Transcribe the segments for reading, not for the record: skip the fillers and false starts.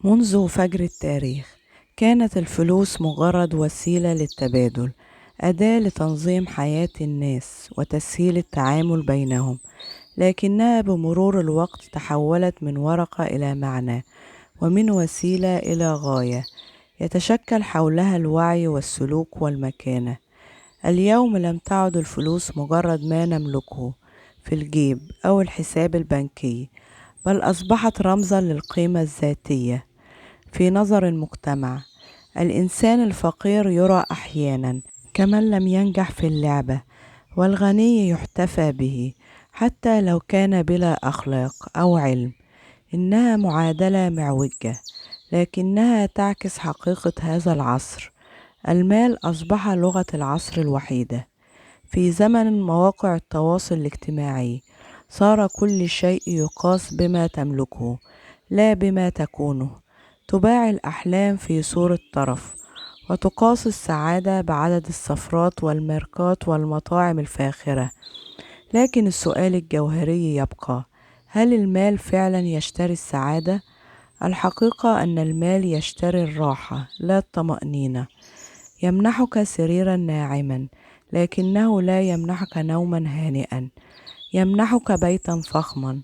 منذ فجر التاريخ كانت الفلوس مجرد وسيلة للتبادل، أداة لتنظيم حياة الناس وتسهيل التعامل بينهم، لكنها بمرور الوقت تحولت من ورقة إلى معنى، ومن وسيلة إلى غاية يتشكل حولها الوعي والسلوك والمكانة. اليوم لم تعد الفلوس مجرد ما نملكه في الجيب أو الحساب البنكي، بل أصبحت رمزا للقيمة الذاتية في نظر المجتمع. الإنسان الفقير يرى أحيانا كمن لم ينجح في اللعبة، والغني يحتفى به حتى لو كان بلا أخلاق أو علم. إنها معادلة معوجة، لكنها تعكس حقيقة هذا العصر. المال أصبح لغة العصر الوحيدة. في زمن مواقع التواصل الاجتماعي صار كل شيء يقاس بما تملكه لا بما تكونه. تباع الأحلام في صورة طرف، وتقاس السعادة بعدد السفرات والماركات والمطاعم الفاخرة. لكن السؤال الجوهري يبقى: هل المال فعلا يشتري السعادة؟ الحقيقة أن المال يشتري الراحة لا الطمأنينة. يمنحك سريرا ناعما، لكنه لا يمنحك نوما هانئا. يمنحك بيتا فخما،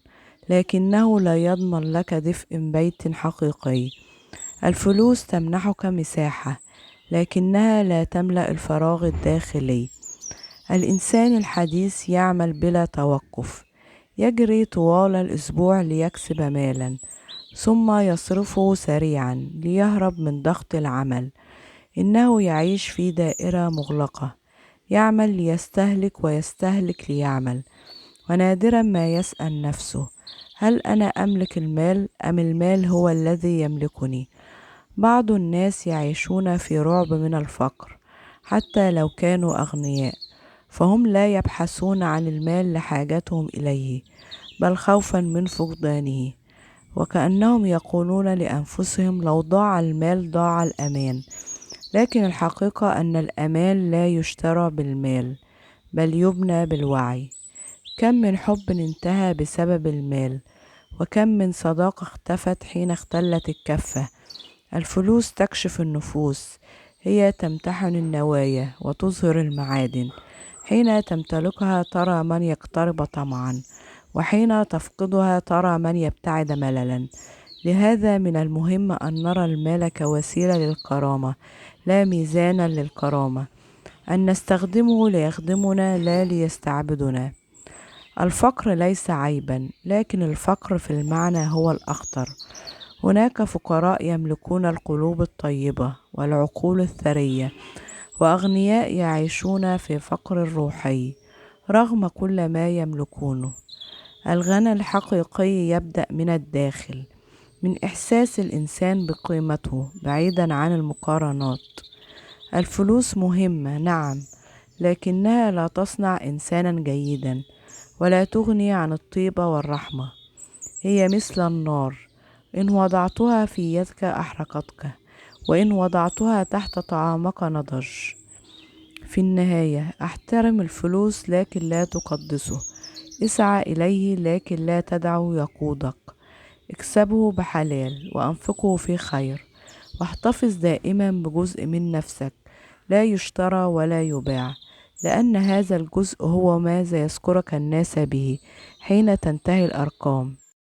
لكنه لا يضمن لك دفء بيت حقيقي. الفلوس تمنحك مساحة، لكنها لا تملأ الفراغ الداخلي. الإنسان الحديث يعمل بلا توقف، يجري طوال الأسبوع ليكسب مالا، ثم يصرفه سريعا ليهرب من ضغط العمل. إنه يعيش في دائرة مغلقة، يعمل ليستهلك ويستهلك ليعمل، ونادرا ما يسأل نفسه: هل أنا أملك المال أم المال هو الذي يملكني؟ بعض الناس يعيشون في رعب من الفقر حتى لو كانوا أغنياء، فهم لا يبحثون عن المال لحاجتهم إليه، بل خوفا من فقدانه. وكأنهم يقولون لأنفسهم: لو ضاع المال ضاع الأمان. لكن الحقيقة أن الأمان لا يشترى بالمال، بل يبنى بالوعي. كم من حب انتهى بسبب المال، وكم من صداقة اختفت حين اختلت الكفة. الفلوس تكشف النفوس، هي تمتحن النوايا وتظهر المعادن. حين تمتلكها ترى من يقترب طمعا، وحين تفقدها ترى من يبتعد مللا. لهذا من المهم أن نرى المال كوسيلة للكرامة لا ميزانا للكرامة، أن نستخدمه ليخدمنا لا ليستعبدنا. الفقر ليس عيبا، لكن الفقر في المعنى هو الأخطر. هناك فقراء يملكون القلوب الطيبة والعقول الثرية، وأغنياء يعيشون في فقر روحي رغم كل ما يملكونه. الغنى الحقيقي يبدأ من الداخل، من إحساس الإنسان بقيمته بعيدا عن المقارنات. الفلوس مهمة، نعم، لكنها لا تصنع إنسانا جيدا، ولا تغني عن الطيبة والرحمة. هي مثل النار، إن وضعتها في يدك أحرقتك، وإن وضعتها تحت طعامك نضج. في النهاية، احترم الفلوس لكن لا تقدسه. اسعى إليه لكن لا تدعه يقودك. اكسبه بحلال وأنفقه في خير، واحتفظ دائما بجزء من نفسك لا يشترى ولا يباع، لأن هذا الجزء هو ماذا يذكرك الناس به حين تنتهي الأرقام.